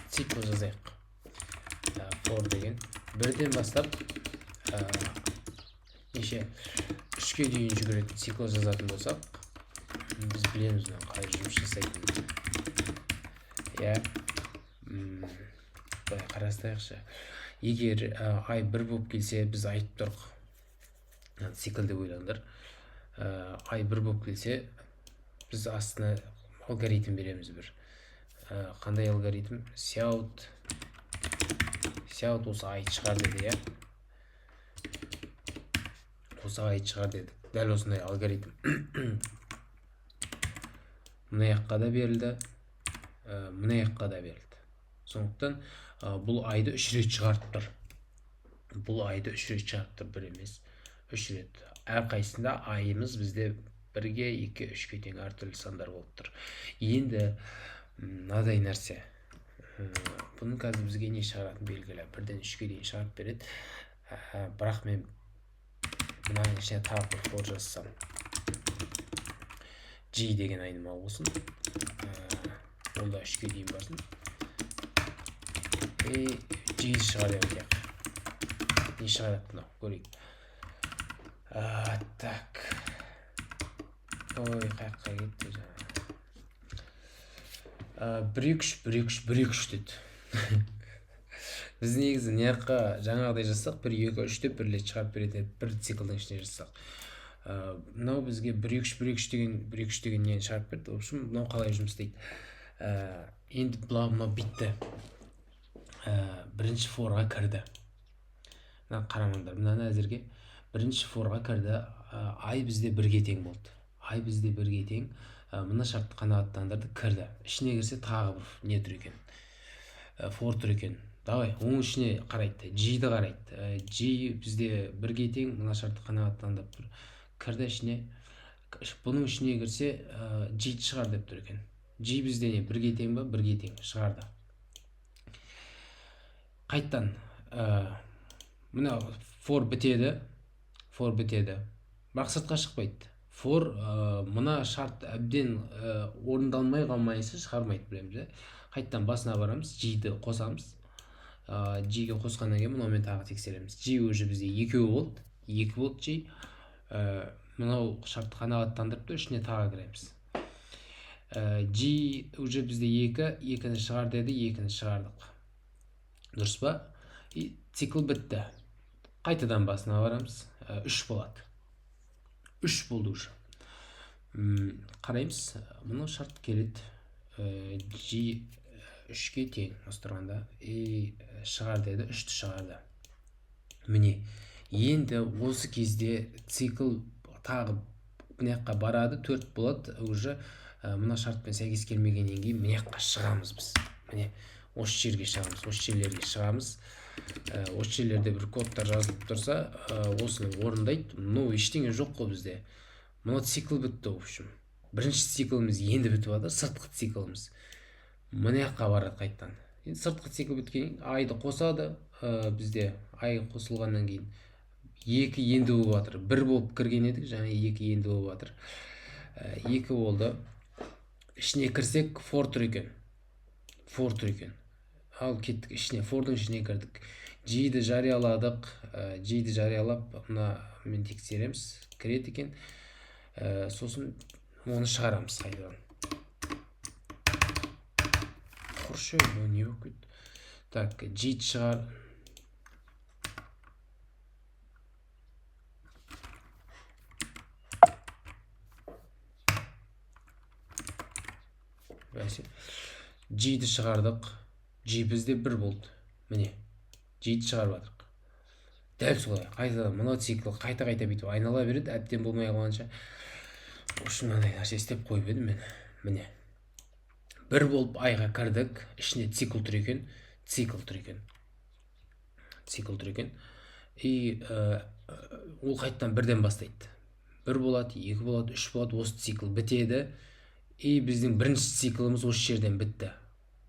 цикл жазайық. For деген бірден бастап неше 3-ке дейін жүгіретін цикл жазатын болсақ, біз білеміз мына қалай жұмыс жасайтынын. Былай қарастырайықшы. Егер ай 1 болып келсе, біз айтып тұрық. Цикл деп ойлаңдар. Ай 1 болып келсе, біз астына алгоритм береміз бір. Қандай алгоритм? Сяут осы айды шығар деді, осы айды шығар деді. Дәл осындай алгоритм. Мына жаққа да берілді, мына жаққа да берілді. Сондықтан бұл айды 3 рет шығарып тұр. Бұл айды 3 рет шығарып тұр, бір емес, 3 рет. Әрқайсында айымыз бізде 1-ге, 2-ге, 3-ге тең әртүрлі сандар болып тұр. Енді мынадай нәрсе. Бұның қазір бізге не шығаратын белгілі. 1-ден 3-ге дейін шығарып береді. Бірақ мен мынаның ішіне тағы бір for жазсам. G деген айнымал болсын. Ол да 3-ге дейін барсын. G шығар деп айтайық. Не шығарады мынау? Көрейік. Так. Ой, қайыққа кетті жаңа. 1-2-3 деді. Біз негізі не жаққа жаңағыдай жазсақ, 1-2-3 деп 1 рет шығарып береді, бір циклдың ішіне жазсақ. Мынау бізге 1-2-3 деген нені шығарып берді. В общем, мынау қалай жұмыс істейді. Енді мынау битті. Бірінші forға кірді. Мына қарамаңдар, мынаны әзірге бірінші forға кірді. Ай бізде 1-ге тең болды. Ай бізде 1-ге тең. Мына шартты қанағаттандырды, кірді. Ішіне кірсе тағы бір не тұр екен? For тұр екен. Давай, оның ішіне қарайды. G-ді қарайды. G бізде 1-ге тең, мына шартты қанағаттандырып тұр. Кірді ішіне. Бұның ішіне кірсе G-ді шығар деп тұр екен. G бізде не? 1-ге тең ба? 1-ге тең. Шығарды. Қайттан. Мына for бітеді. Бірақ сыртқа шықпайды. For мына шарт әбден орындалмай қалмайынша шығармайды, білеміз. Қайттан басына барамыз, G-ді қосамыз. G-ге қосқаннан кейін мынаумен тағы тексереміз. G уже бізде 2 болды. 2 болды G. Мынау шартты қанағаттандырып тұр, ішіне тағы кіреміз. G уже бізде 2-ні шығар деді, 2-ні шығардық. Дұрыс па? Цикл бітті. Қайтадан басына барамыз. 3 болады. 3 болды уже. Қараймыз, мұны шарт келеді. G 3-ге тең остырғанда. Шығар деді, 3-ті шығарды. Міне, енді осы кезде цикл тағы мынаққа барады, 4 болады. Уже мына шартпен сәйкес келмегеннен кейін мынаққа шығамыз біз. Міне, осы жерге шығамыз, осы жерлерге шығамыз. Осы жерлерде бір кодтар жазылып тұрса, осыны орындайды. Но ештеңе жоқ қой бізде. Мына цикл бітті, в общем. Бірінші цикліміз енді бітіп жатыр, сыртқы цикліміз. Мына жаққа барады қайттан. Енді сыртқы цикл біткеннен айды қосады. Бізде ай қосылғаннан кейін 2 енді болып жатыр. 1 болып кірген едік, жаңа 2 енді болып жатыр. 2 болды. Ішіне кірсек for тұр екен. Ал кеттік ішіне, forдың ішіне кірдік. G-ді жарияладық. G-ді жариялап, мына мен тексереміз. Кіреді екен. Сосын оны шығарамыз қайдан. Құршы, не болып кетті? Так, G-ді шығар. G-ді шығардық. G бізде 1 болды. Міне, G-ді шығарып жатырық. Дәл солай. Қайтадан мына цикл қайта-қайта бүйтіп айнала береді, әбден болмай қалғанша. Үшін мынандай нәрсе істеп қойып едім мен. Міне. 1 болып айға кірдік, ішіне цикл тұр екен. Ол қайттан 1-ден бастайды. 1 болады, 2 болады, 3 болады, осы цикл бітеді. Біздің бірінші цикліміз осы жерден бітті.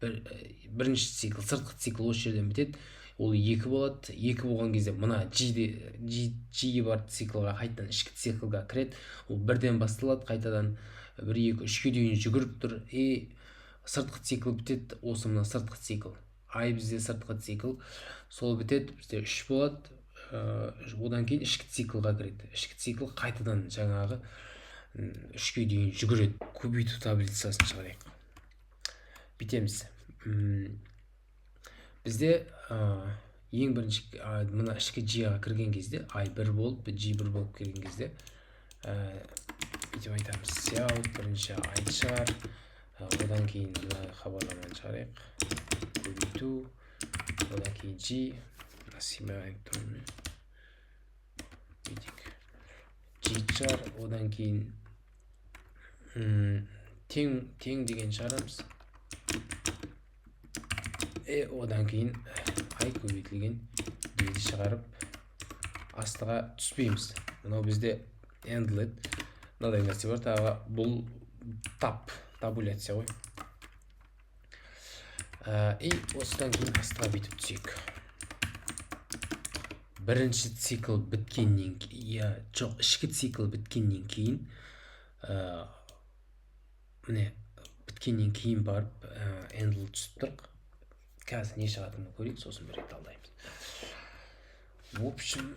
Бірінші цикл, сыртқы цикл осы жерден бітеді. Ол 2 болады. 2 болған кезде мына G бар циклға қайттан ішкі циклға кіреді. Ол 1-ден басталады, қайтадан 1, 2, 3-ке дейін жүгіріп тұр. сыртқы цикл бітеді, осы мына сыртқы цикл. Ай бізде сыртқы цикл, сол бітеді, бізде 3 болады. Одан кейін ішкі циклға кіреді. Ішкі цикл қайтадан жаңағы 3-ке дейін жүгіреді. Көбейту таблицасын шығарайық. Бітеміз. Бізде ең бірінші мына ішкі G-ға кірген кезде I1 болып, G1 болып кірген кезде бүйтіп айтамыз. Сяут бірінші I шығар, одан кейін мына хабарламаны шығарайық. Көбейту, одан кейін G, симбайын тұрмын. G шығар, одан кейін тең деген шығарамыз. Одан кейін I көбейтілген G'ді шығарып, астыға түспейміз. Мынау бізде endlet. Мынадай нәрсе бар, тағы бұл табуляция ғой. Осыдан кейін астыға бүйтіп түсейік. Бірінші цикл біткеннен кейін, жоқ, ішкі цикл біткеннен кейін, міне, біткеннен кейін барып endlet түсіп тұрық. Қазір не шығатынын көрейік, сосын бір рет алдаймыз. В общем,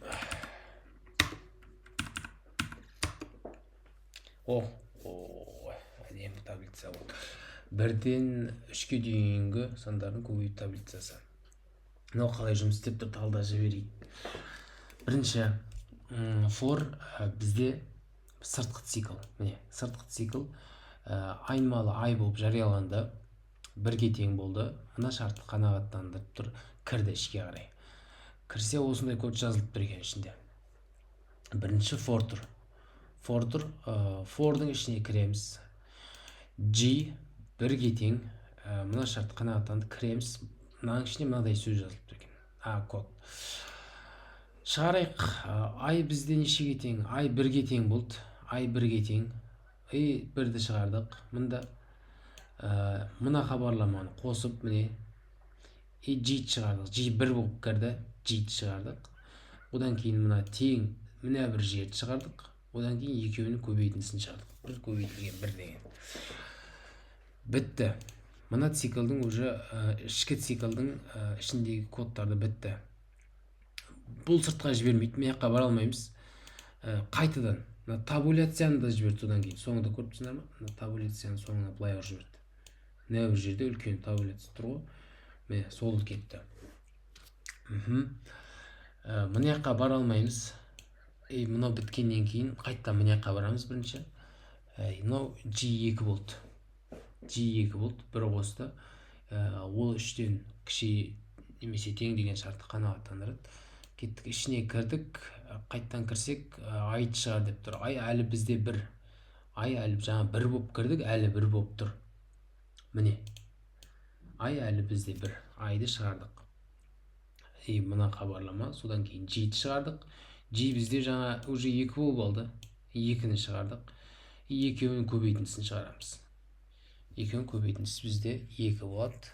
әдемі таблица болды. 1-ден 3-ке дейінгі сандардың көбейту таблицасы. Мынау қалай жұмыс істеп тұр, талда жіберейік. Бірінші, for бізде сыртқы цикл. Міне, сыртқы цикл айнымалы I болып жарияланды. 1-ге тең болды. Мына шартты қанағаттандырып тұр, кірді ішке қарай. Кірсе осындай код жазылып тұр екен ішінде. Бірінші for тұр. For'дың ішіне кіреміз. G 1-ге тең. Мына шартты қанағаттанды, кіреміз. Мынаның ішіне мынадай сөз жазылып тұр екен. Код. Шығарайық. I бізде нешеге тең? I 1-ге тең болды. I 1-ге тең. 1-ді шығардық. Мына хабарламаны қосып, міне, G шығардық. G 1 болып кірді, G шығардық. Одан кейін мына тең, мына бір жерді шығардық. Одан кейін екеуінің көбейтіндісін шығардық. Бір көбейтілген 1 деген. Бітті. Мына циклдың уже ішкі циклдың ішіндегі кодтарды бітті. Бұл сыртқа жібермейді, маяққа бара алмаймыз. Қайтадан табуляцияны да жіберді. Одан кейін соңында көріп тұрсыңдар ма? Табуляцияның соңына былай жіберді. Мына бір жерде үлкен табуляция тұр ғой. Міне, сол кетті. Маяққа бара алмаймыз. Мынау біткеннен кейін қайтадан маяққа барамыз бірінші. Мынау G2 болды. G2 болды, бір қосты. Ол 3-тен кіші немесе тең деген шартты қанағаттандырады. Кеттік, ішіне кірдік. Қайттан кірсек, I шығар деп тұр. I әлі бізде 1. I әлі жаңа 1 болып кірдік, әлі 1 болып тұр. Міне. I әлі бізде 1. I-ды шығардық. Мына хабарлама. Содан кейін G-ді шығардық. G бізде жаңа уже 2 болып алды. 2-ні шығардық. Екеуінің көбейтіндісін шығарамыз. Екеуінің көбейтіндісі бізде 2 болады.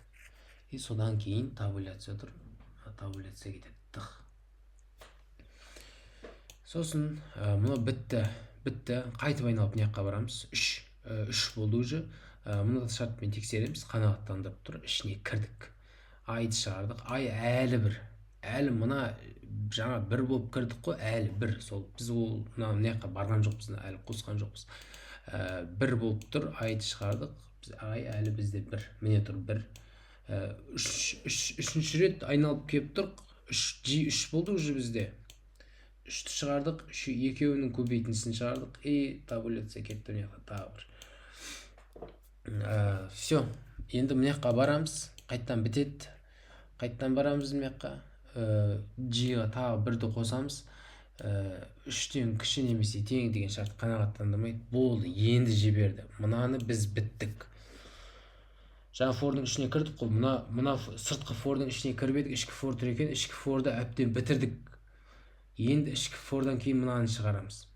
Содан кейін табуляция тұр. Табуляция кетеді. Сосын мұны бітті. Қайтып айналып маяққа барамыз. 3 болды уже. Мұны да шартпен тексереміз. Қанағаттандырып тұр. Ішіне кірдік. I-ды шығардық. I әлі 1. Әлі мұна жаңа 1 болып кірдік қой. Әлі 1. Сол біз ол маяққа барған жоқпыз. Әлі қосқан жоқпыз. 1 болып тұр. I-ды шығардық. I әлі бізде 1. Міне тұр 1. Үшінші рет айналып кеп тұр. G3 болды уже бізде. 3-ті шығардық, екеуінің көбейтіндісін шығардық, табуляция кетті маяққа тағы бір. Все, енді маяққа барамыз, қайттан бітеді, қайттан барамыз маяққа, G-ға тағы 1-ді қосамыз, 3-тен кіші немесе тең деген шарт қанағаттандырмайды, болды, енді жіберді. Мынаны біз біттік. Жаңа фордың ішіне кірдік қой, мына сыртқы фордың ішіне кірбедік, ішкі фор тұр екен, ішкі форды әбден бітірдік. Енді ішкі фордан кейін мынаны шығарамыз.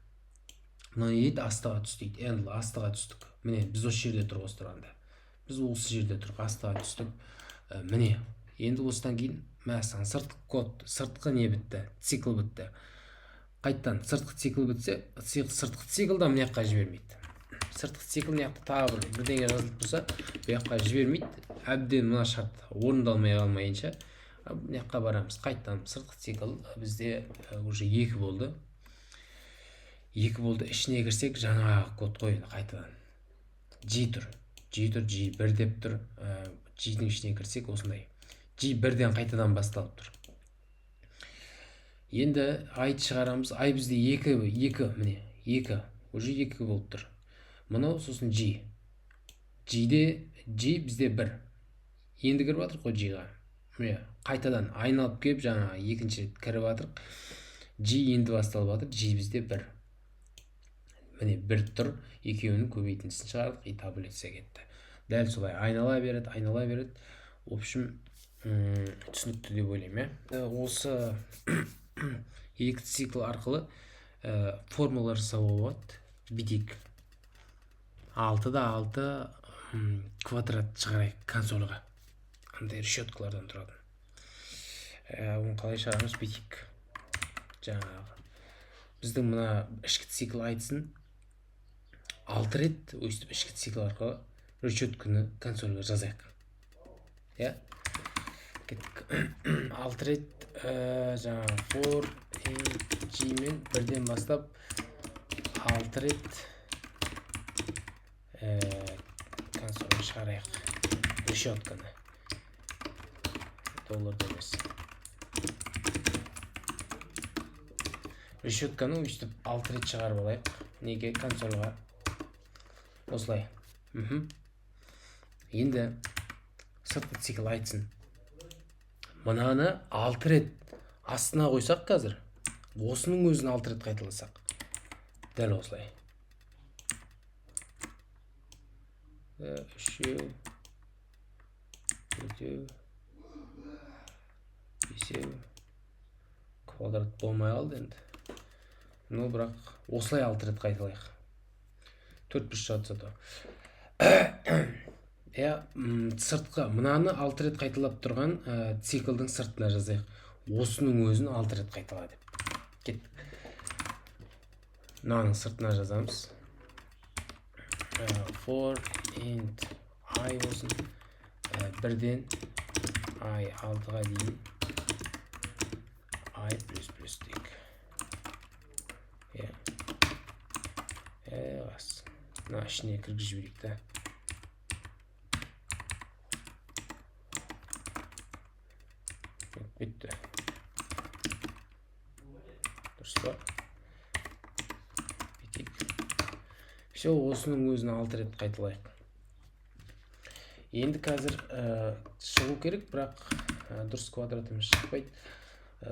Мынаны еді астыға түс дейді. Енді астыға түстік. Міне, біз осы жерде тұр осы тұрғанда. Біз осы жерде тұрық, астыға түстік. Міне, енді осыдан кейін мәсіған сыртқы код, сыртқы не бітті? Цикл бітті. Қайттан сыртқы цикл бітсе, сыртқы циклдан маяққа жібермейді. сыртқы цикл мына жақта тағы бірдеңе жазылып тұрса бұл жаққа жібермейді, әбден мына шарт орындалмай қалмайынша мына жаққа барамыз. Қайтадан сыртқы цикл бізде уже 2 болды. 2 болды, ішіне кірсек жаңағы код қойды қайтадан. G тұр, G1 деп тұр. G-дің ішіне кірсек осындай. G1-ден қайтадан басталып тұр. Енді айды шығарамыз. Ай бізде 2, міне 2, уже 2 болып тұр. Мынау сосын G. G бізде 1. Енді кіріп жатыр қой G-ға. Міне қайтадан айналып келіп жаңа екінші рет кіріп жатыр. G енді басталып жатыр. G бізде 1. Міне 1 тұр. Екеуінің көбейтіндісін шығардық, и таблица кетті. Дәл солай айнала береді. В общем, түсінікті деп ойлаймын. Осы екі цикл арқылы формула жасауға болады. Бүйтейік. 6 квадрат шығарайық консольға. Андай решеткалардан тұрады. Оны қалай шығарамыз? Бүйтейік. Жаңағы біздің мына ішкі цикл айтсын 6 рет өйстіп ішкі цикл арқылы решетканы консольға жазайық. Кеттік. 6 рет жаңағы for G мен 1-ден бастап 6 рет консольға шығарайық решетканы. Долларды емес. Решетканы өйстіп 6 рет шығарып алайық. Неге? Консольға. Осылай. Енді сыртқы цикл айтсын. Мынаны 6 рет астына қойсақ қазір, осының өзін 6 рет қайталасақ. Дәл осылай. 3, 4, 5 квадрат болмай қалды енді. Ну, бірақ осылай 6 рет қайталайық. 4 плюс жатса да. Сыртқы мынаны 6 рет қайталап тұрған циклдың сыртына жазайық. Осының өзін 6 рет қайтала деп. Кеттік. Мынаның сыртына жазамыз. For int I болсын. 1-ден I 6-ға дейін I плюс дейік. Мына ішіне кіргізіп жіберейік та. Бітті. Дұрыс па? Бітейік. Все, осының өзін 6 рет қайталайық. Енді қазір шығу керек, бірақ дұрыс квадратымыз шықпайды.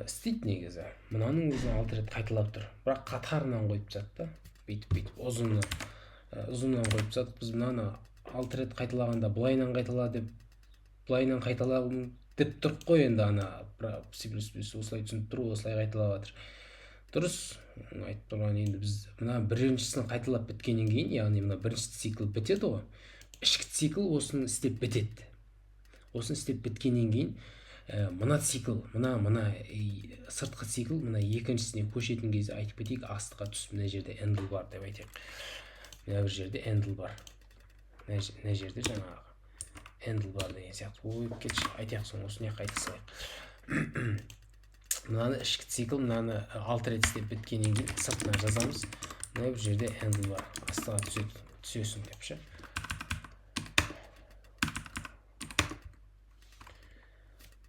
Істейді негізі. Мынаның өзін 6 рет қайталап тұр. Бірақ қатарынан қойып жатты. Бүйтіп ұзыннан қойып жатты. Біз мынаны 6 рет қайталағанда бұлайынан қайтала деп тұрып қой енді ана C++ осылай түсініп тұр, осылай қайталап жатыр. Дұрыс айтып тұрған. Енді біз мына біріншісін қайталап біткеннен кейін, яғни мына бірінші цикл бітеді ғой. Ішкі цикл осыны істеп бітеді. Осыны істеп біткеннен кейін мына цикл, мына сыртқы цикл мына екіншісіне көшетін кезде айтып кетейік, астыға түсіп мына жерде handle бар деп айтайық. Мына бір жерде handle бар. Мына жерде жаңағы handle бар деген сияқты. Ой, кетші, айтайық соң осыны қайта салайық. Мынаны ішкі цикл, мынаны 6 рет істеп біткеннен кейін сыртына жазамыз. Мына бір жерде handle бар. Астыға түсесің деп ше.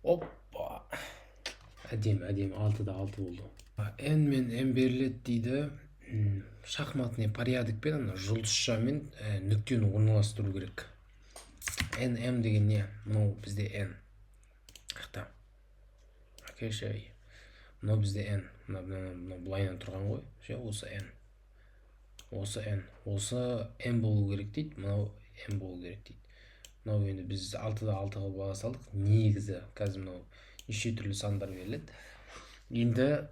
Оппа. Әдемі, 6-да 6 болды. N мен M беріледі дейді. Шахматный порядокпен жұлдызша мен нүктені орналастыру керек. N, M деген не? Мынау бізде N. Қақта. Әкешай. Мынау бізде N. Мынау бұлайынан тұрған ғой. Осы N. Осы N. Осы M болу керек дейді. Мынау M болу керек дейді. Мынау енді біз 6-да 6-ға баға салдық. Негізі қазір мынау неше түрлі сандар беріледі. Енді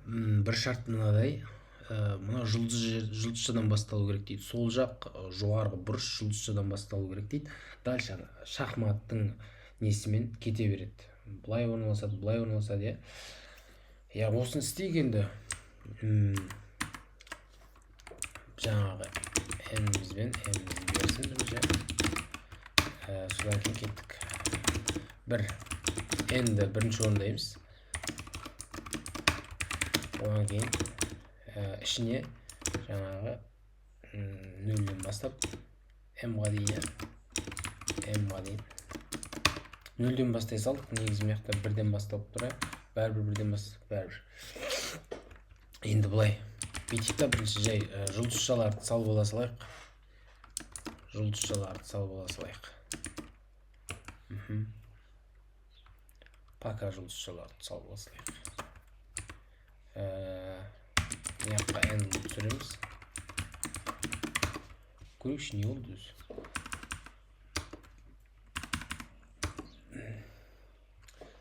бір шарт мынадай. Мына жұлдызшадан басталу керек дейді. Сол жақ жоғарғы бұрыш жұлдызшадан басталу керек дейді. Дальше шахматтың несімен кете береді. Бұлай орналасады, Осыны істейік енді. Жаңағы n'imiz бен n'imiz берсін друзья. Содан кейін кеттік. Бір n'ді бірінші орындаймыз. Одан кейін ішіне жаңағы 0-ден бастап m'ға дейін 0-ден бастай салдық. Негізі мияқта 1-ден бастап тұр. Бәрібір 1-ден бастап бәрібір. Енді бұлай бүйтіп та бірінші жай жұлдызшаларды салып ала салайық. Пока жұлдызшаларды салып ала салайық. Мияққа n түсіреміз. Көрейікші не болды өзі.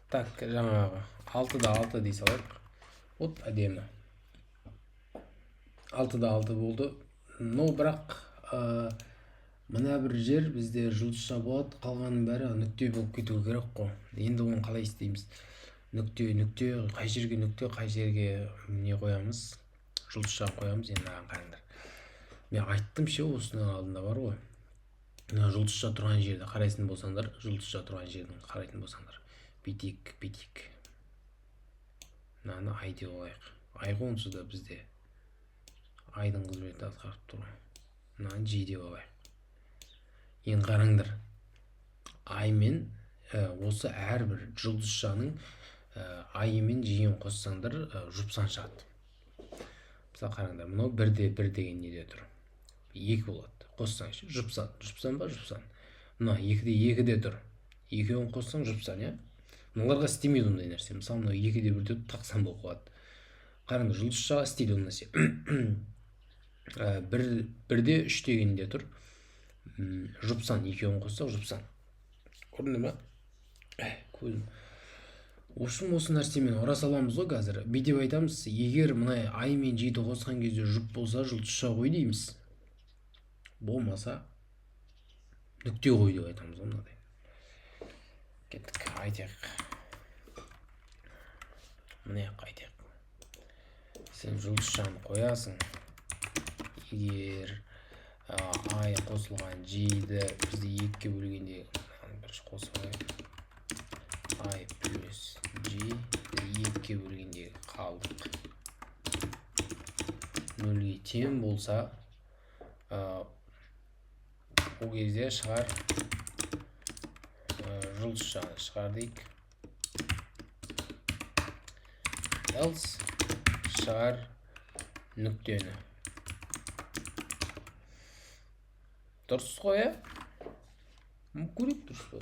Так, жаңағы 6-да 6 дей салайық. Вот әдемі. 6-да 6 болды. Но бірақ мына бір жер бізде жұлдызша болады, қалғанның бәрі нүкте болып кетуі керек қой. Енді оны қалай істейміз? Нүкте, қай жерге нүкте, қай жерге не қоямыз? Жұлдызша қоямыз. Енді маған қараңдар. Мен айттым ше, осының алдында бар ғой. Жұлдызша тұрған жерді қарайтын болсаңдар, Битик. Мынаны ай деп алайық. Ай онсыз да бізде айдың қызметі атқарып тұр. Мынаны G деп алайық. Енді қараңдар. Ай мен осы әрбір жұлдызшаның айы мен G-ін қоссаңдар жұпсан шығады. Мысалы қараңдар, мынау 1-де 1 деген неде тұр. 2 болады. Қоссаңшы, жұпсан ба? Мына 2-де 2-де тұр. 2-ін қоссаң жұпсан, иә? Мыналарға істемейді ондай нәрсе. Мысалы, мынау 2-де 1-де тақсан болып қалады. Қараңдар, жұлдызшаға істейді ол нәрсе. 1-де 3 дегенде тұр. Жұпсан, 2-ін қоссақ жұпсан. Көрінді ме? Көзім. Осы нәрсемен ұра саламыз ғой қазір. Бүйтіп айтамыз, егер мына ай мен G-ді қосқан кезде жұп болса, жұлдызша қой дейміз. Болмаса, нүкте қой деп айтамыз мынадай. Кеттік, айтайық. Міне айтайық. Сен жұлдызшаны қоясың. Егер ай қосылған G-ді бізде 2-ге бөлгенде бірінші қосылған ай плюс G 2-ге бөлгенде қалдық. 0-ге тең болса, ол кезде шығар жұлдызшаны шығар дейік. Else шығар нүктені. Дұрыс қой, ә? Көрейік дұрыс па?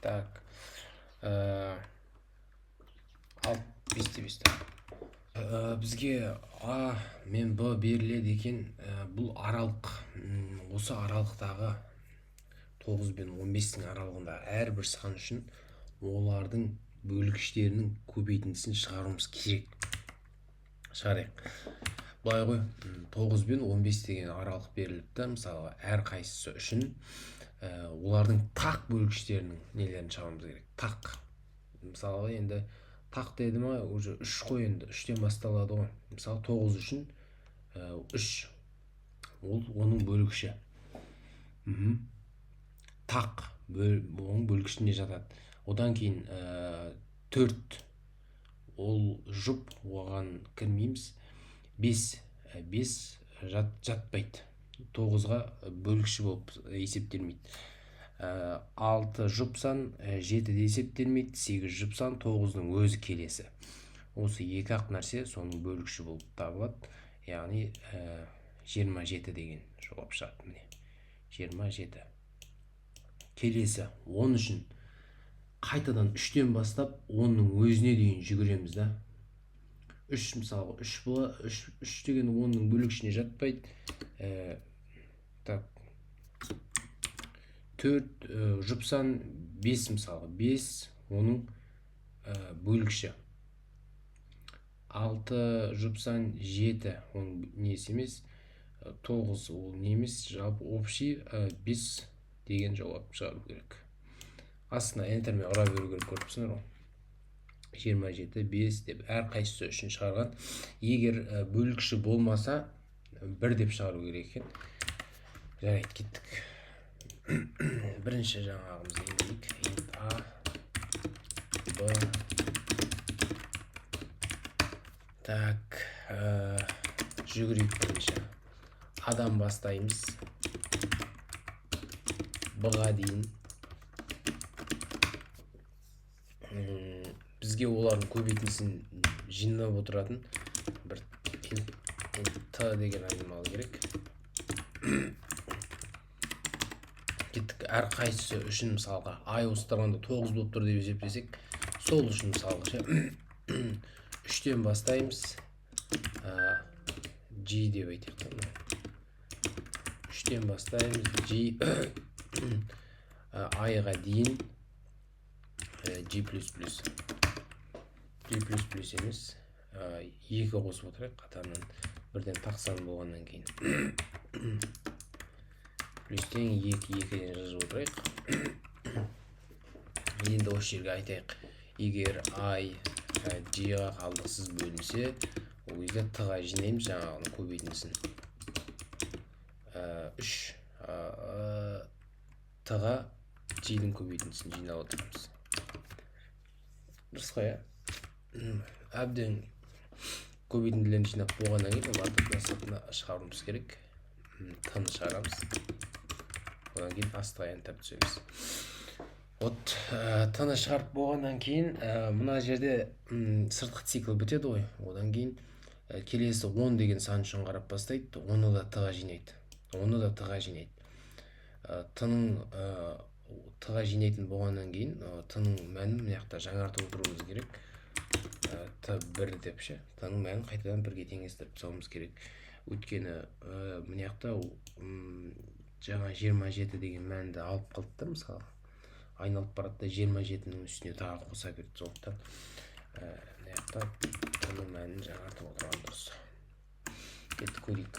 Так. 5-те 5. Бізге А мен Б беріледі екен. Бұл аралық. Осы аралықтағы 9 бен 15-тің аралығында әрбір сан үшін олардың бөлгіштерінің көбейтіндісін шығаруымыз керек. Шығарайық. Бұлай ғой, 9 бен 15 деген аралық беріліпті. Мысалы, әр қайсысы үшін олардың тақ бөлгіштерінің нелерін шығаруымыз керек. Тақ. Мысалы, енді тақ деді ма, уже 3 қой, енді 3-тен басталады ғой. Мысалы, 9 үшін 3. Ол оның бөлгіші. Тақ оның бөлгішіне жатады. Одан кейін 4. Ол жұп, оған кірмейміз. 5 жатпайды. 9-ға бөлгіші болып есептелмейді. 6 жұпсан 7-де есептелмейді. 8 жұпсан 9-ның өзі келесі. Осы екі ақ нәрсе соның бөлгіші болып табылады. Яғни 27 деген жауап шығады. Міне 27. Келесі 10 үшін қайтадан 3-тен бастап 10-ның өзіне дейін жүгіреміз да. 3 мысалы 3 деген 10-ның бөлгішіне жатпайды. Так. 4 жұпсан 5 мысалы 5 оның бөлгіші. 6 жұпсан 7 оның несі емес. 9 ол немес, жалпы общий 5 деген жауап шығару керек. Астына энтермен ұра беру керек, көріпсіңдер ғой. 27 5 деп әрқайсысы үшін шығарған. Егер бөлгіші болмаса 1 деп шығару керек екен. Жарайды, кеттік. Бірінші жаңағымызды енгізейік. Int a b. Так, жүгірейік бірінші. Адам бастаймыз. B-ға дейін. Бізге олардың көбейтіндісін жинап отыратын бір int деген айнымалы керек. Кеттік, әрқайсысы үшін мысалға ай остырғанда 9 болып тұр деп есептесек, сол үшін мысалға 3-тен бастаймыз. G деп айтайық. 3-тен бастаймыз. G айға дейін G++. G++ емес, 2 қосып отырайық қатарынан, бірден тақсан болғаннан кейін. Плюстен 2-2-ден жазып отырайық. Енді осы жерге айтайық. Егер I G-ға қалдықсыз бөлінсе, ол кезде T-ға жинаймыз жаңағының көбейтіндісін. 3 T-ға G-дің көбейтіндісін жинап отырамыз. Дұрыс қой, әбден көбейтінділерін жинап болғаннан кейін оларды сыртына шығаруымыз керек. T-ны шығарамыз. Одан кейін астыға ентіп түсеміз. T-ны шығарып болғаннан кейін мына жерде сыртқы цикл бітеді ғой. Одан кейін келесі 10 деген сан үшін қарап бастайды. Оны да T-ға жинайды. T-ға жинайтын болғаннан кейін T-ның мәнін мына жаңартып отыруымыз керек. T1 деп ше. T-ның мәнін қайтадан 1-ге теңестіріп тастауымыз керек. Өйткені мына жаңа 27 деген мәнді алып қалды, мысалы. Айналып барады да 27-нің үстіне тағы қоса берді. Сондықтан мына T-ның мәнін жаңартып отырған дұрыс. Кеттік көрейік.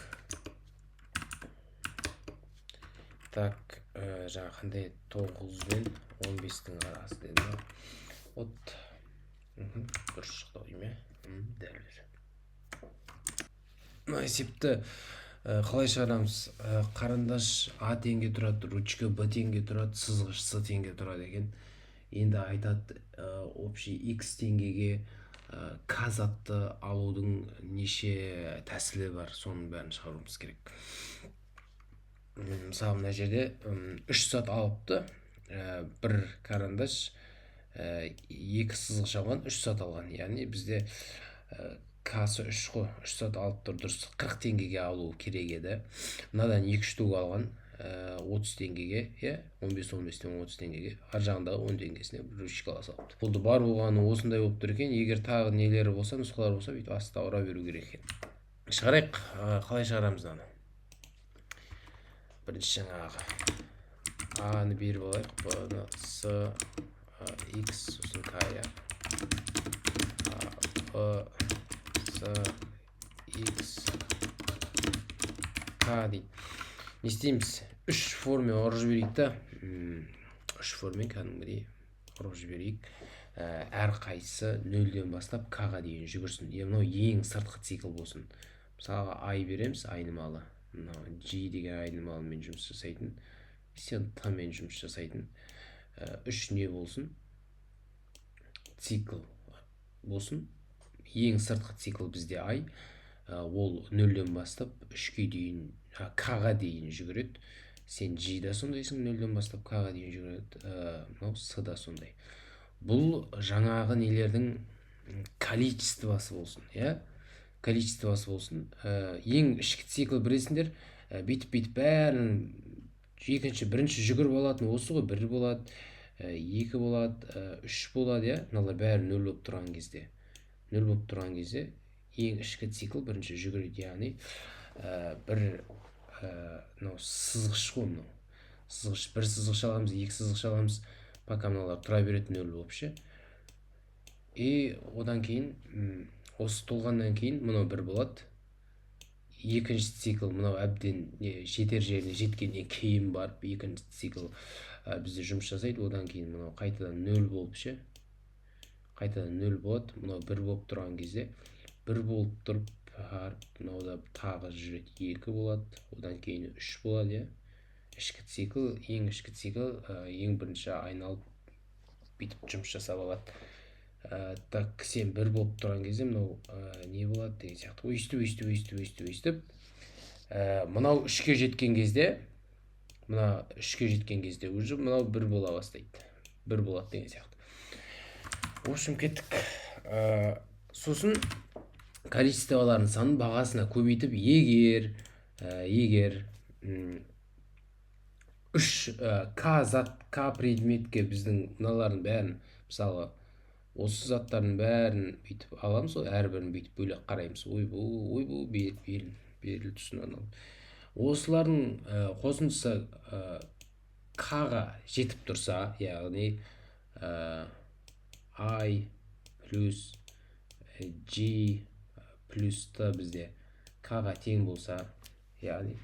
Так, жаңа қандай 9 бен 15-тің арасы деді. Дұрыс шықты ойме. Дәл өзі. Мына есепті қалай шығарамыз? Қарындаш А теңге тұрады, ручка Б теңге тұрады, сызғыш С теңге тұрады екен. Енді айтады, общий X теңгеге К затты алудың неше тәсілі бар, соның бәрін шығаруымыз керек. Мысалы, мына жерде 3 зат алыпты, бір қарындаш 2 сызғыш алған, 3 зат алған. Яғни бізде К-сы 3 қой, 3 зат алып тұр, дұрыс 40 теңгеге алу керек еді. Мынадан 2 штук алған 30 теңгеге, 15-15-тен 30 теңгеге, ар жағындағы 10 теңгесіне ручка ала салыпты. Болды, бар болғаны осындай болып тұр екен. Егер тағы нелері болса, нұсқалар болса, бүйтіп астына ұра беру керек екен. Шығарайық, қалай шығарамыз оны? Бірінші жаңағы А-ны беріп алайық. Бұны С, X, сосын К, Б, С, X, К дейді. Не істейміз? 3 форме ұрып жіберейік та. 3 форме кәдімгідей ұрып жіберейік. Әрқайсысы 0-ден бастап К-ға дейін жүгірсін. Мынау ең сыртқы цикл болсын. Мысалға I береміз, айнымалы. G деген айнымалымен жұмыс жасайтын, сен T-мен жұмыс жасайтын 3 не болсын? Цикл болсын. Ең сыртқы цикл бізде I. Ол 0-ден бастап 3-ке дейін, К-ға дейін жүгіреді. Сен G-да сондайсың, 0-ден бастап К-ға дейін жүгіреді. С-да сондай. Бұл жаңағы нелердің количествосы болсын, количествосы болсын. Ең ішкі цикл білесіңдер, бүйтіп бәрін бірінші жүгіріп алатын осы ғой, 1 болады, 2 болады, 3 болады, мыналар бәрі 0 болып тұрған кезде. 0 болып тұрған кезде ең ішкі цикл бірінші жүгіреді, яғни бір сызғыш қой мынау. Сызғыш, 1 сызғыш аламыз, 2 сызғыш аламыз, пока мыналар тұра береді 0 болып ше. Одан кейін осы толғаннан кейін мынау 1 болады. Екінші цикл мынау әбден жетер жеріне жеткеннен кейін барып, екінші цикл бізде жұмыс жасайды. Одан кейін мынау қайтадан 0 болып ше. қайтадан 0 болады. Мынау 1 болып тұрған кезде 1 болып тұрып, мынауда тағы жүреді 2 болады. Одан кейін 3 болады, иә. Ішкі цикл, ең ішкі цикл, ең бірінші айналып бүйтіп жұмыс жасап алады. Так, сен 1 болып тұрған кезде мынау не болады деген сияқты. Өйстіп. Мынау 3-ке жеткен кезде, уже мынау 1 бола бастайды. 1 болады деген сияқты. В общем, кеттік. Сосын количестволардың санын бағасына көбейтіп, егер 3 К предметке біздің мыналардың бәрін, мысалы, осы заттардың бәрін бүйтіп аламыз, әрбірін бүйтіп бөлек қараймыз. Ойбу, берілді тұсынан. Осылардың қосындысы К-ға жетіп тұрса, яғни I плюс G плюс T бізде К-ға тең болса, яғни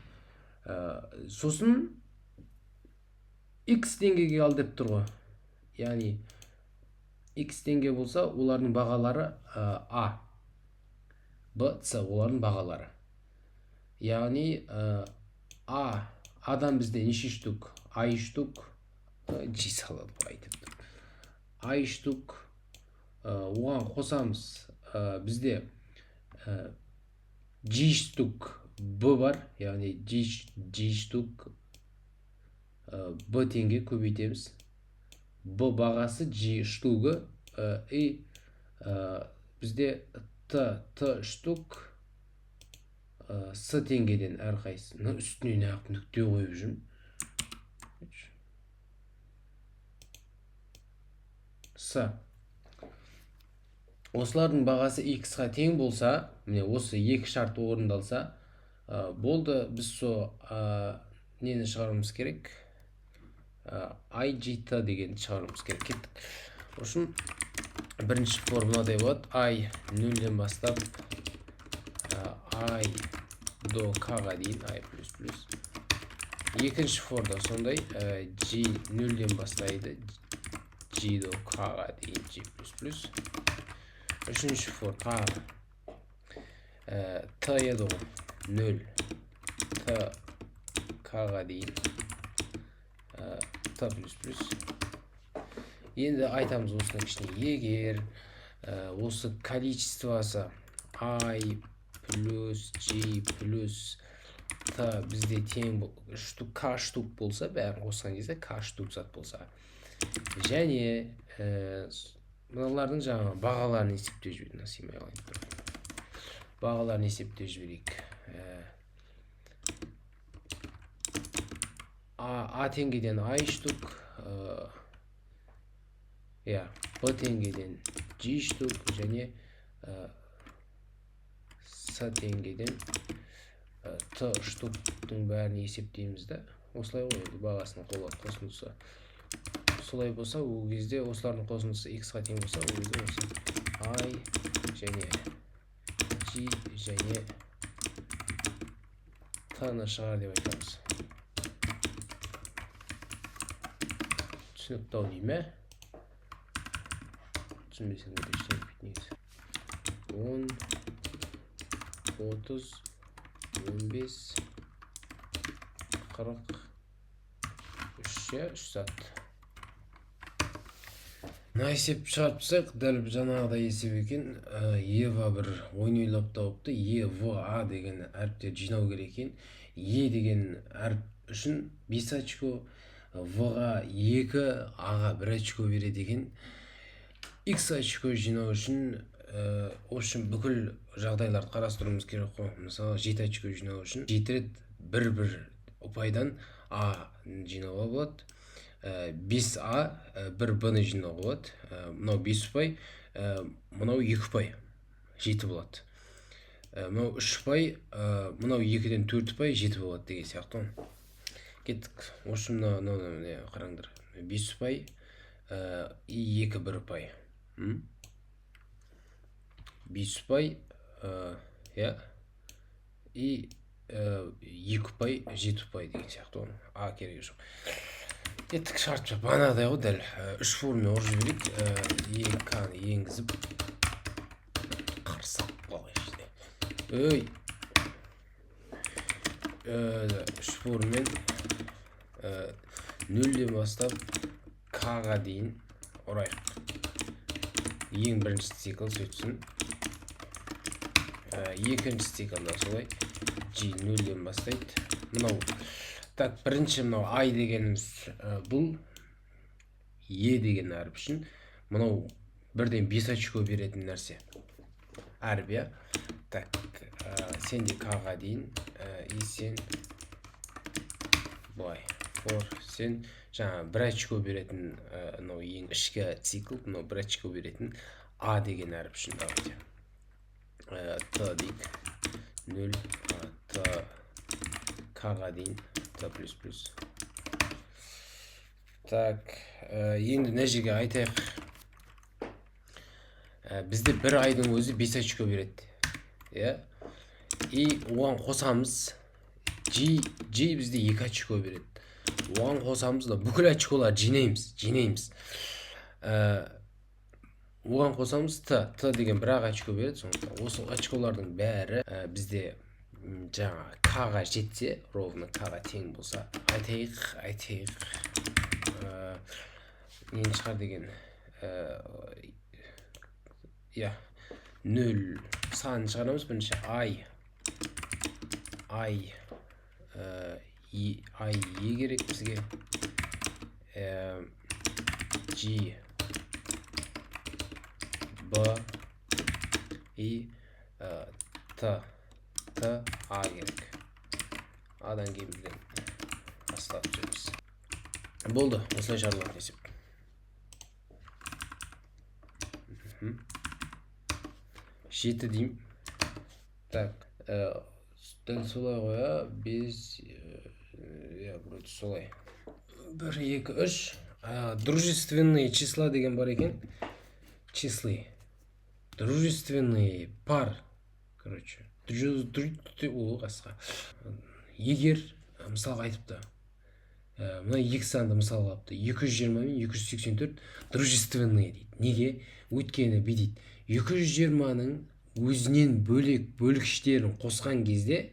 сосын X деңгейге ал деп тұр ғой. Яғни X деңгей болса, олардың бағалары A, B, C олардың бағалары. Яғни Адан бізде неше штук? I штук, G салады айтып. I штук, оған қосамыз, бізде G штук B бар, яғни G штук B теңге көбейтеміз. B бағасы G штуғы, бізде T штук S теңгеден әрқайсысы. Үстіне неғып нүкте қойып жүрмін. S. Осылардың бағасы X-ға тең болса, міне осы 2 шарт орындалса, болды, біз нені шығаруымыз керек? IGT деген шығаруымыз керек. Кеттік. Үшін бірінші формуладай болады. I 0-ден бастап I до K-ға дейін, I плюс плюс. Екінші формула сондай, G 0-ден бастайды, G до K-ға дейін, G плюс плюс. Үшінші формула T еді ғой, 0, T K-ға дейін, T плюс плюс. Енді айтамыз осының ішіне, егер осы количествосы I плюс G плюс T бізде тең K штук болса, бәрін қосқан кезде K штук зат болса, және мыналардың жаңағы бағаларын есептеп жіберейік. Бағаларын есептеп жіберейік. A теңгеден I штук, B теңгеден G штук, және S теңгеден T штуктың бәрін есептейміз да. Осылай ғой, бағасының қосындысы. Солай болса, ол кезде осылардың қосындысы X-ға тең болса, ол кезде осы I және G және T-ны шығар деп айтамыз. Түсінікті дей ме? Түсінбесең де ештеңе етпейді негізі. 10, 30, 15, 40, 3 сат. Мына есеп шығарып дәл жаңағыдай есеп екен. Ева бір ойын ойлап тауыпты. EVA деген әріптер жинау керек екен. деген әріп үшін 5 очко, V-ға 2, A-ға 1 очко береді екен. X очко жинау үшін, бүкіл жағдайларды қарастыруымыз керек қой. Мысалы, 7 очко жинау үшін 7 рет 1 ұпайдан A жинауға болады. 5A 1 B-ны жинауға болады. Мынау 5 ұпай, мынау 2 ұпай, 7 болады. Мынау 3 ұпай, мынау 2-ден 4 ұпай, 7 болады деген сияқты. Кеттік. Осы мынау қараңдар. 5 ұпай, 2 1 ұпай. 5 ұпай, и 2 ұпай, 7 ұпай деген сияқты. А керегі жоқ. еттік шарт жоқ банадай ғой дәл үш форма ұрып жіберейік еканы енгізіп қарсақ қойшы өй үш формен нөлден бастап к-ға дейін ұрайық. Ең бірінші цикл сөйтсін. Екінші циклда солай G нөлден бастайды. Мынау так бірінші мынау I дегеніміз бұл E деген әріп үшін мынау бірден 5 очко беретін нәрсе. Әріп, я? Так, сенде к-ға дейін и сен былай. Сен жаңа 1 очко беретін мынау ең ішкі цикл, мынау 1 очко беретін A деген әріп үшін давайте. Т дейік 0 Т к-ға дейін Т плюс. Так, енді мына жерге айтайық. Бізде бір айдың өзі 5 очко береді. И оған қосамыз G бізде 2 очко береді. Оған қосамыз да бүкіл очколар жинаймыз. Оған қосамыз Т деген бір ақ очко береді. Сондықтан осы очколардың бәрі бізде жаңа к-ға жетсе, ровно к-ға тең болса, айтайық. Нені шығар деген 0 санын шығарамыз бірінші I керек бізге G B и Т A керек. Адан кейін бізден бастап жүрміз. Болды, осылай жарылатын есеп. Жеті дейм. Так, дәл солай қоя, 5, вроде солай. 1, 2, 3. Дружественные числа деген бар екен. Числы. Дружественные пар. Короче, қасқа. Егер, мысалға айтыпты. Мына екі санды мысалға алыпты. 220 мен 284 дружественные дейді. Неге? Өйткені дейді. 220-ның өзінен бөлікштерін қосқан кезде,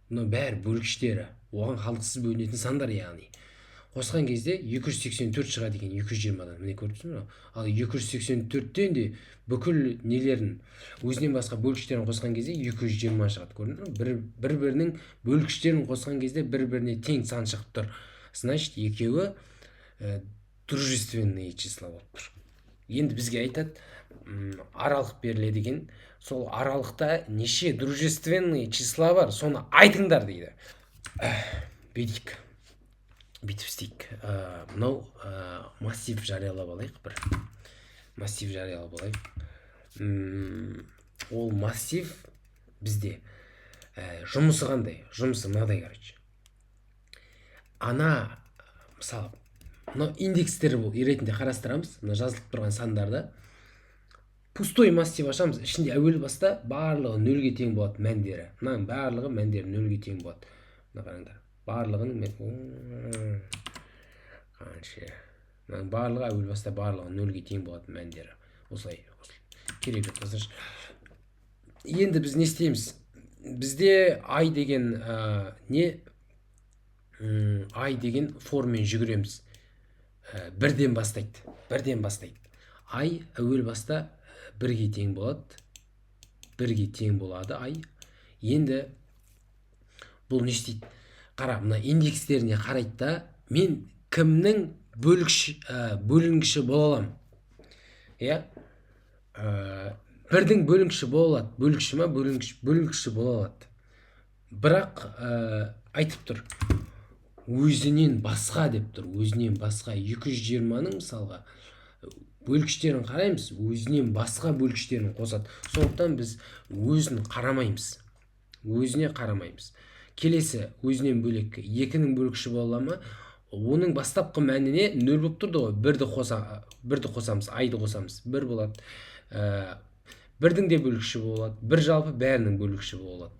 мына бәрі бөлікштері, оған қалдықсыз бөлінетін сандар, яғни. Қосқан кезде 284 шығады екен 220-дан. Міне көрдіңіз бе? Ал 284-тен де бүкіл нелерін, өзінен басқа бөлікштерін қосқан кезде 220 шығады. Көрдіңіз бе? Бір-бірінің бөлікштерін қосқан кезде бір-біріне тең сан шығып тұр. Значит, екеуі дружественные числа болып тұр. Енді бізге айтады, аралық беріледі екен. Сол аралықта неше дружественные числа бар, соны айтыңдар дейді. Бүйтіп істейік. Мынау массив жариялап алайық бір. Массив жариялап алайық. Ол массив бізде жұмысы қандай? Жұмысы мынадай, короче. Ана, мысалы, мынау индекстері ретінде қарастырамыз. Мына жазылып тұрған сандарды. Пустой массив ашамыз. Ішінде әуел баста барлығы 0-ге тең болады мәндері. Мынаның барлығы мәндері 0-ге тең болады. Мына қараңдар. Барлығының барлығы әуел баста барлығы 0-ге тең болады мәндері. Осылай. Керек жоқ қазір. Енді біз не істейміз? Бізде I деген I деген формен жүгіреміз. Бірден бастайды. I әуел баста 1-ге тең болады. 1-ге тең болады I. Енді бұл не істейді? Қара, мына индекстеріне қарайды да, мен кімнің бөлінгіші бола алам? Бірдің бөлінгіші бола алады. Бөлінгіші бола алады. Бірақ айтып тұр. Өзінен басқа деп тұр. Өзінен басқа 220-ның мысалға бөлікштерін қараймыз, өзінен басқа бөлікштерін қосады. Сондықтан біз өзіне қарамаймыз. Келесі өзінен бөлек 2-ның бөлікші бола ма? Оның бастапқы мәніне 0 болып тұрды ғой. 1-ді қосамыз, I-ды қосамыз, 1 болады. 1-дің де бөлікші болады. 1 жалпы бәрінің бөлікші болады.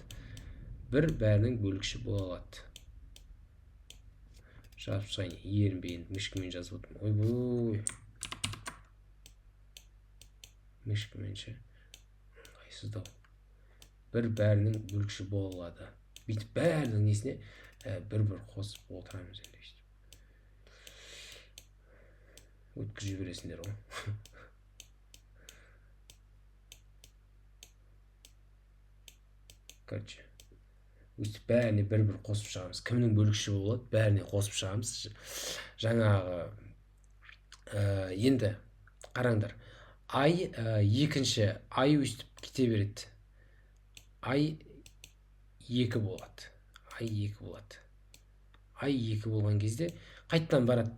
1 бәрінің бөлікші болады. жазып шығайын, ерінбейін, мышкамен жазып отырмын. Ойбой, мышкамен ше ыңғайсыздау. Бір бәрінің бөлгіші бола алады. Бүйтіп бәрінің несіне бір қосып отырамыз енді. Өткізіп жібересіңдер ғой. Короче, өйтіп бәріне бір қосып шығамыз. Кімнің бөлгіші болады, бәріне қосып шығамыз. Жаңағы енді қараңдар. Ай екінші ай өстіп кете береді. Ай 2 болады. Ай 2 болады. Ай 2 болған кезде қайттан барады.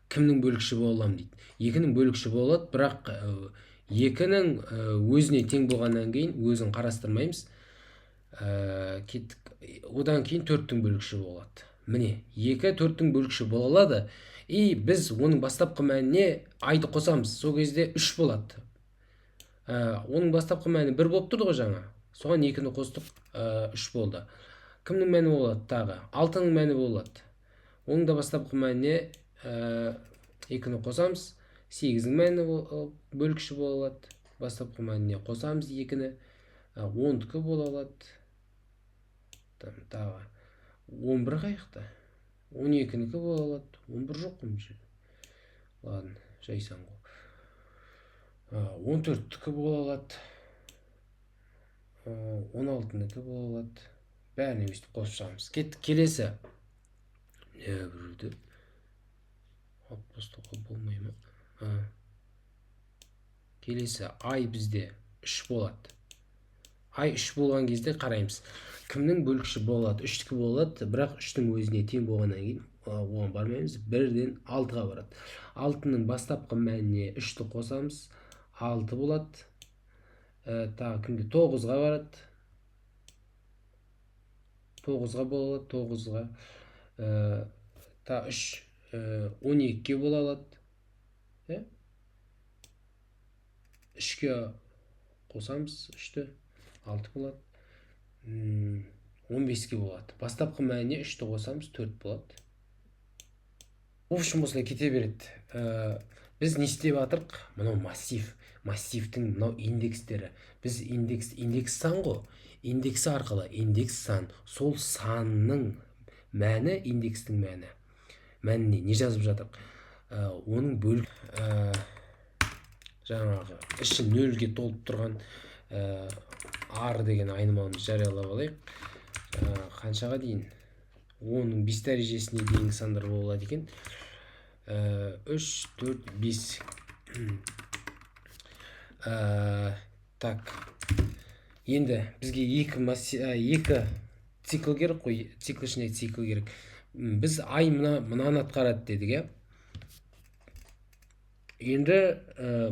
Кімнің бөлгіші боламын дейді. 2-нің бөлгіші болады, бірақ 2-нің өзіне тең болғаннан кейін өзін қарастырмаймыз. Одан кейін 4-тің бөлгіші болады. Міне, 2 4-тің бөлгіші бола алады. И біз оның бастапқы мәніне айды қосамыз. Сол кезде 3 болады. Оның бастапқы мәні 1 болып тұрды ғой жаңа. Соған 2-ні қостық, 3 болды. Кімнің мәні болады тағы? 6-ның мәні болады. Оның да бастапқы мәніне 2-ні қосамыз. 8-дің мәні бөлгіші бола алады. Бастапқы мәніне қосамыз 2-ні. 10-кі бола алады. Тағы 11 қайықта. 12-нікі бола алады. 11 жоқ қой бұл жерде. Ладно, жайсаң ғой. 14-кі бола алады. 16-нікі бола алады. Бәріне өстіп қосып шығамыз. Кеттік келесі. Біреуді алып тастауға болмай ма? Келесі ай бізде 3 болады. Ай 3 болған кезде қараймыз. Кімнің бөлгіші болады? 3-кі болады, бірақ 3-тің өзіне тең болғаннан кейін оған бармаймыз. 1-ден 6-ға барады. 6-ның бастапқы мәніне 3-ті қосамыз. 6 болады. Тағы кімге? 9-ға барады. 9-ға болады. 9-ға. Та 3 12-ке бола алады. 3-ке қосамыз, 3-ті 6 болады. 15-ке болады. Бастапқы мәніне 3-ті қосамыз, 4 болады. В общем, осылай кете береді. Біз не істеп жатырық? Мынау массив. Массивтің мынау индекстері. Біз индекс сан ғой. Индексі арқылы индекс сан. Сол санның мәні, индекстің мәні. Мәніне не жазып жатырық? Оның бөлік жаңағы іші 0-ге толып тұрған R деген айнымалымыз жариялап алайық. Қаншаға дейін? 10-ның 5 дәрежесіне дейінгі сандар болады екен. 3, 4, 5. Так. Енді бізге 2 цикл керек қой, цикл ішіне цикл керек. Біз ай мынаны атқарады дедік. Енді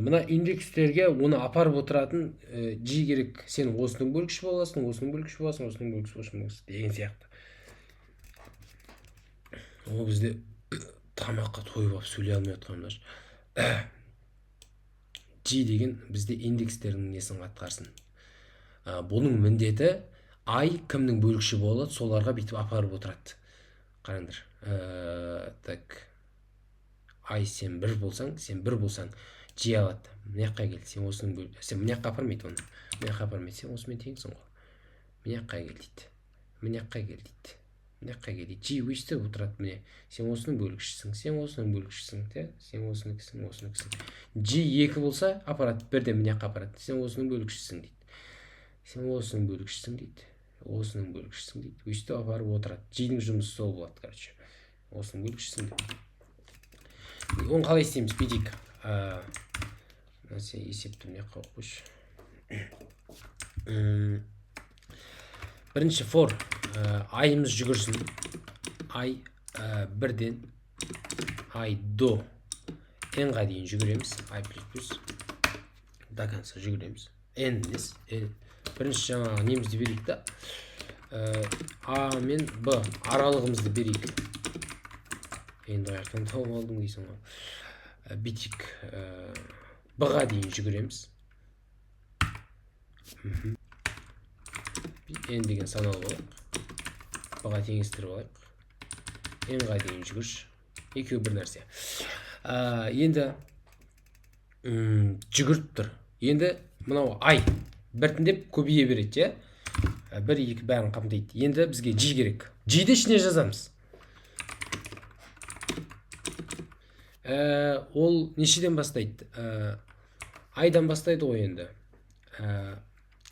мына индекстерге оны апарып отыратын G керек. Сен осының бөлгіші боласың, осының бөлгіші боласың, осының бөлгіші боласың деген сияқты. Ол бізде тамаққа тойып алып сөйлей алмай отқанымыз. G деген бізде индекстердің несін атқарсын. Бұның міндеті ай кімнің бөлгіші болады, соларға бүйтіп апарып отырады. Қараңдар. Так. Ай сен 1 болсаң, G алады. Мынаққа кел, сен осының бөлгіші. Сен мынаққа апармайды оны. Мынаққа апармайды, сен осымен теңсің ғой. Мынаққа кел дейді. Мынаққа кел дейді. Мынаққа кел дейді. G өстіп отырады міне. Сен осының бөлгішісің, сен осының бөлгішісің, сен осыныкісің, осыныкісің. G 2 болса, апарады, бірде мынаққа апарады. Сен осының бөлгішісің дейді. Сен осының бөлгішісің дейді. Осының бөлгішісің дейді. Өстіп апарып отырады. G-дің жұмысы сол болады, короче. Осының бөлгішісің дейді. Оны қалай істейміз? Бүйтейік. Сен есепті мынаққа қойшы. Бірінші for айымыз жүгірсін. Ай 1-ден ай до n-ға дейін жүгіреміз. Ай плюс до конца жүгіреміз. N емес. Бірінші жаңағы немізді берейік та. А мен Б аралығымызды берейік. Енді аяқтан тауып алдым дейсің ғой. Бүйтейік. Б-ға дейін жүгіреміз. N деген саналы болайық. Б-ға теңестіріп алайық. n-ға дейін жүгіріш. Екеуі бір нәрсе. Енді жүгіріп тұр. Енді мынау ай біртіндеп көбейе береді, иә? 1, 2 бәрін қамтиды. Енді бізге G керек. G-ді ішіне жазамыз. Ол нешеден бастайды? Айдан бастайды ғой енді.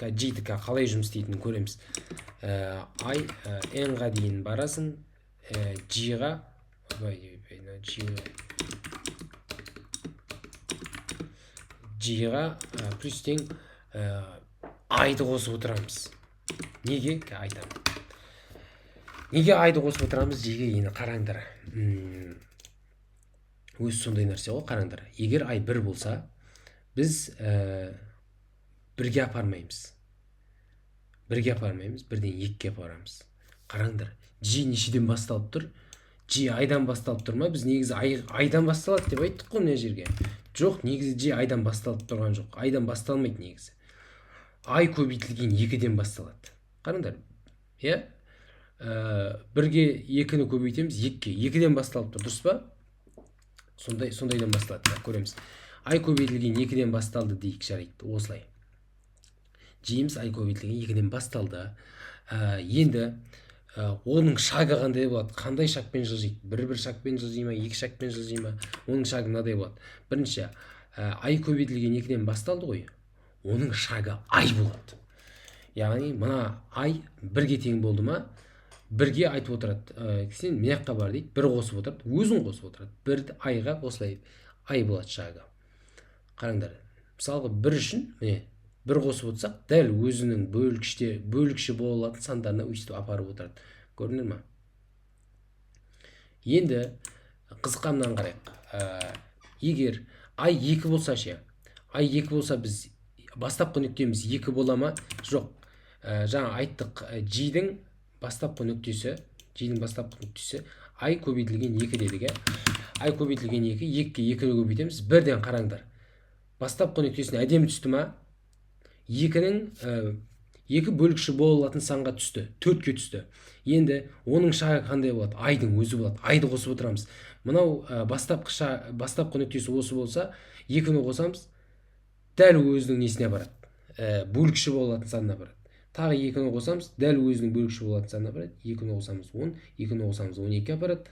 G-ді қалай жұмыс істейтінін көреміз. Ай n-ға дейін барасын, G-ға плюс тең айды қосып отырамыз. Неге? Айтамын. Неге айды қосып отырамыз? G-ге енді қараңдар. Өз сондай нәрсе ғой, қараңдар. Егер ай 1 болса, біз бірге апармаймыз. Бірден 2-ге апарамыз. Қараңдар. G нешеден басталып тұр? G айдан басталып тұр ма? Біз негізі айдан басталады деп айттық қой мына жерге. Жоқ, негізі G айдан басталып тұрған жоқ. Айдан басталмайды негізі. Ай көбейтілген 2-ден басталады. Қараңдар. Иә? 1-ге 2-ні көбейтеміз 2-ге. 2-ден басталып тұр, дұрыс па? Сондайдан басталады, көреміз. Ай көбейтілген 2-ден басталды дейік, жарайды, осылай. G-иміз ай көбейтілген 2-ден басталды. Енді оның шағы қандай болады? Қандай шақпен жылжиды? Бір шақпен жылжи ма, 2 шақпен жылжи ма? Оның шағы мынадай болады. Бірінші, ай көбейтілген 2-ден басталды ғой. Оның шағы ай болады. Яғни мына ай 1-ге тең болды ма? 1-ге айтып отырады. Сен мына бар дейді, 1 қосып отырады, өзін қосып отырады. 1 айға осылай ай болады шағы. Қараңдар. Мысалға 1 үшін, міне 1 қосып отырсақ, дәл өзінің бөлгіші бола алатын сандарына өйстіп апарып отырады. Көрдіңдер ма? Енді қызыққаннан қарайық. Егер ай 2 болса ше, ай 2 болса біз бастапқы нүктеміз 2 бола ма? Жоқ. Жаңа айттық, G-дің бастапқы нүктесі ай көбейтілген 2 дедік. Ай көбейтілген 2, 2-ге 2-ні көбейтеміз. Бірден қараңдар. Бастапқы нүктесіне әдемі түсті ма? 2 бөлгіші бола алатын санға түсті. 4-ке түсті. Енді оның шағы қандай болады? Айдың өзі болады. Айды қосып отырамыз. Мынау бастапқы нүктесі осы болса, 2-ні қосамыз, дәл өзінің несіне барады. Бөлгіші бола алатын санына барады. Тағы 2-ні қосамыз, дәл өзінің бөлгіші болатын санына барады. 2-ні қосамыз 10, 2-ні қосамыз 12-ге апарады.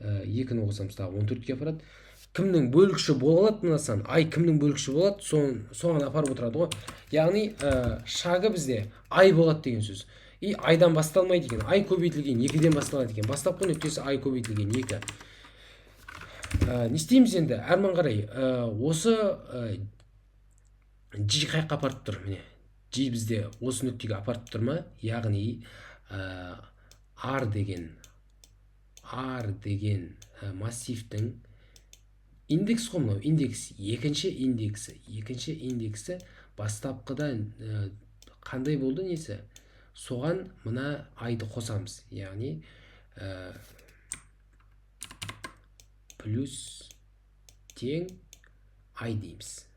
2-ні қосамыз тағы 14-ге апарады. Кімнің бөлгіші бола алады мына сан? Ай кімнің бөлгіші болады? Соған апарып отырады ғой. Яғни шағы бізде ай болады деген сөз. Айдан басталмайды екен. Ай көбейтілген 2-ден басталады екен. Бастапқы нүктесі ай көбейтілген 2. Не істейміз енді? Әрмен қарай. Осы G қайыққа апарып тұр, міне. G бізде осы нүктеге апарып тұр ма? Яғни R деген массивтің индекс қой мынау, индекс, екінші индексі бастапқыда қандай болды несі? Соған мына айды қосамыз. Яғни плюс тең ай дейміз.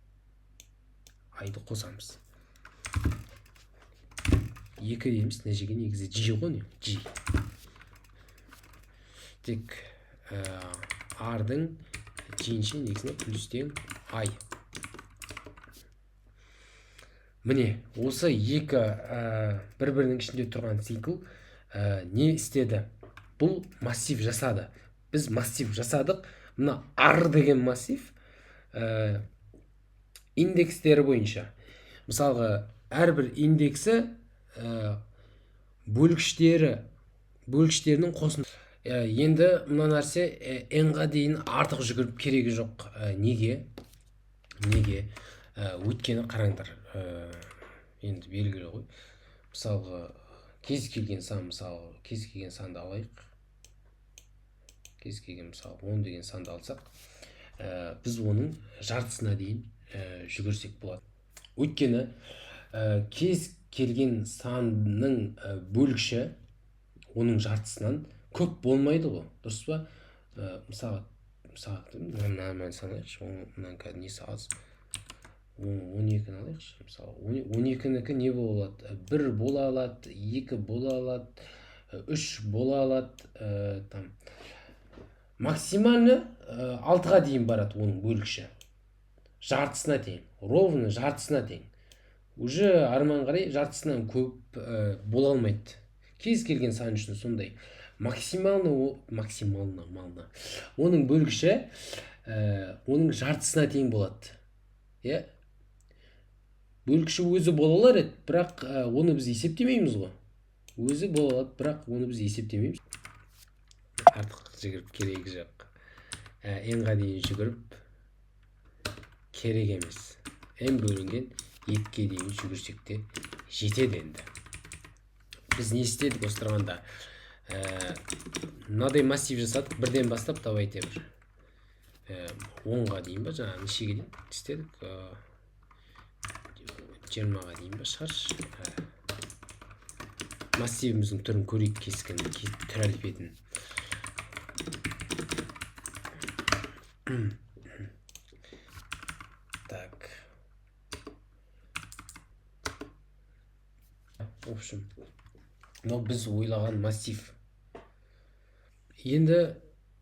Айды қосамыз. 2 дейміз, нәжеге негізі G ғой, G. Тек R-дың G-нші негізіне плюс тең ай. Міне, осы 2 бір-бірінің ішінде тұрған цикл не істеді? Бұл массив жасады. Біз массив жасадық. Мына R деген массив индекстері бойынша. Мысалға, әрбір индексі бөлгіштерінің қосын. Енді мына нәрсе n-ға дейін артық жүгіріп керегі жоқ. Неге? Өйткені қараңдар. Енді белгілі ғой. Мысалға, кез келген санды алайық. Кез келген мысалы 10 деген санды алсақ, біз оның жартысына дейін жүгірсек болады. Өйткені кез келген санның бөлгіші оның жартысынан көп болмайды ғой, дұрыс па? Мысалы, мынаны санайықшы, мынан кәді несі аз? 12-ні алайықшы. Мысалы, 12-нікі не бола алады? 1 бола алады, 2 бола алады, 3 бола алады, максимально 6-ға дейін барады оның бөлгіші. Жартысына тең, ровно жартысына тең. Уже арман қарай жартысынан көп бола алмайды. Кез келген сан үшін сондай. Максималны оның бөлгіші оның жартысына тең болады. Бөлгіші өзі бола алар еді, бірақ оны біз есептемейміз ғой. Өзі бола алады, бірақ оны біз есептемейміз. Артық жүгіріп керегі жоқ. N-ға дейін жүгіріп керек емес. N бөлінген 2-ге дейін жүгірсек те жетеді енді. Біз не істедік осы тұрғанда? Мынадай массив жасадық, бірден бастап давайте бір 10-ға дейін ба, жаңа нешеге дейін істедік? 20-ға дейін ба шығар. Массивіміздің түрін көрейік, кескін, түр әлпетін. Так. В общем, мынау біз ойлаған массив. Енді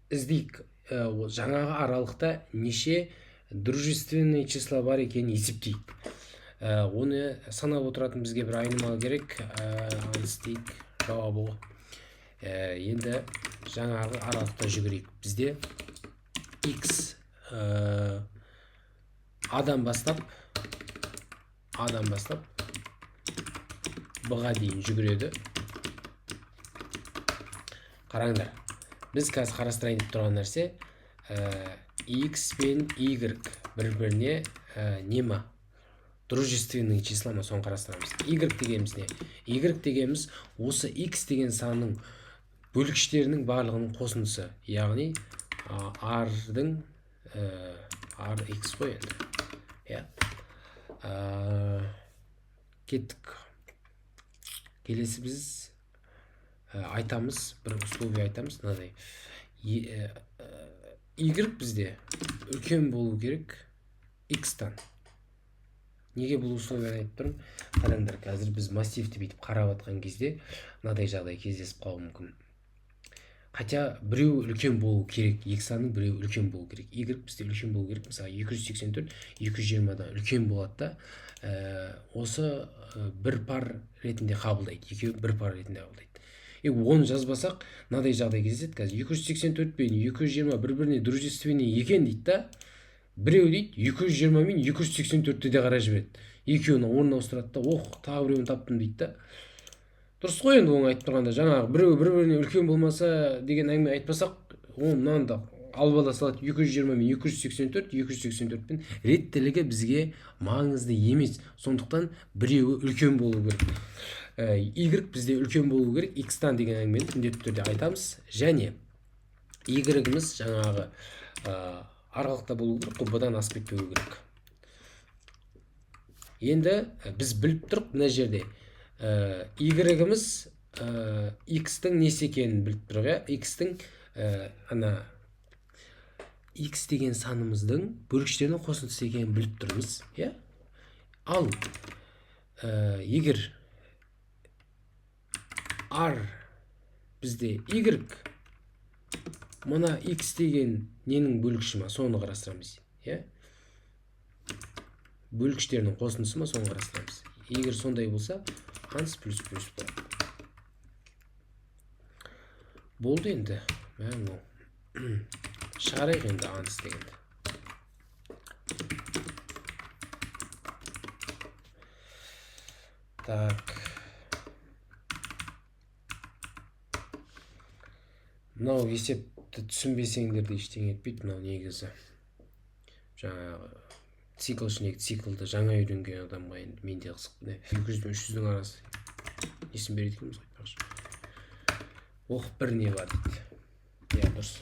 іздейік, жаңағы аралықта неше дружественный числа бар екенін есептейік. Оны санап отыратын бізге бір айнымалы керек. Анстейік жауабы. Енді жаңағы аралықта жүгірейік. Бізде x адам бастап b-ға дейін жүгіреді. Қараңдар, біз қазір қарастырайын деп тұрған нәрсе x пен y бір-біріне нема? Дружественный числа ма, соны қарастырамыз. Y дегеніміз не? Y дегеніміз осы x деген санның бөлгіштерінің барлығының қосындысы. Яғни r-дің rx қой енді. Кеттік. Келесі біз айтамыз, бір условие айтамыз. Y бізде үлкен болу керек x-тан. Неге бұл условияны айтып тұрмын? Қараңдар, қазір біз массивті бүйтіп қарап атқан кезде мынадай жағдай кездесіп қалуы мүмкін. Хотя біреу үлкен болу керек, екі санның біреу үлкен болу керек. Y бізде үлкен болу керек. Мысалы 284 220-дан үлкен болады да, осы бір пар ретінде қабылдайды. Екеуі бір пар ретінде қабылдайды. Оны жазбасақ, мынадай жағдай кездеседі. Қазір 284 пен 220 бір-біріне дружественный екен дейді да. Біреу дейді 220 мен 284-ті де қара жібереді. Екеуінің орнына ауыстырады да, тағы біреуін таптым дейді да. Дұрыс қой енді оны айтып тұрғанда, жаңағы біреу бір-біріне үлкен болмаса деген әңгіме айтпасақ, оны мынанда алып ала салады. 220 мен 284 пен реттілігі бізге маңызды емес. Сондықтан біреуі үлкен болу керек. Y бізде үлкен болу керек, x-тан деген әңгімені міндетті түрде айтамыз. Және y-іміз жаңағы аралықта болу керек, b-дан асып кетпеу керек. Енді біз біліп тұрып мына жерде y-іміз x-тің несі екенін біліп тұрып, x-тің x деген санымыздың бөлгіштерінің қосындысы екенін біліп тұрмыз. Ал егер r бізде y мына x деген ненің бөлгіші ма, соны қарастырамыз. Бөлгіштерінің қосындысы ма, соны қарастырамыз. Егер сондай болса, анс плюс болады. Болды енді. Шығарайық енді анс дегенді. Так. Мынау есепті түсінбесеңдер де ештеңе етпейді. Мынау негізі жаңағы цикл ішіндегі циклды жаңа үйренген адамға енді менде қызық. 200 пен 300-дің арасы несін береді екенбіз ғой. Оқып бір не бар дейді. Дұрыс.